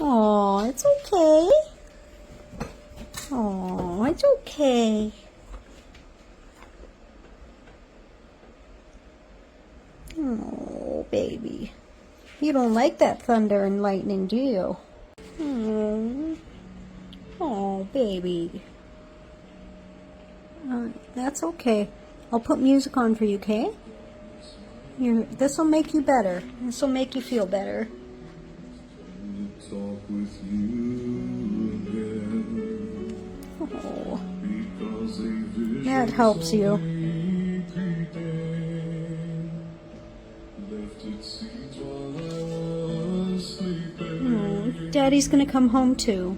Oh, it's okay. Oh, it's okay. Oh, baby. You don't like that thunder and lightning, do you? Oh, baby. That's okay. I'll put music on for you, okay? This will make you better. This will make you feel better. Talk with you again, Oh, because a vision that helps you. left its seeds while I was sleeping. Daddy's gonna come home too.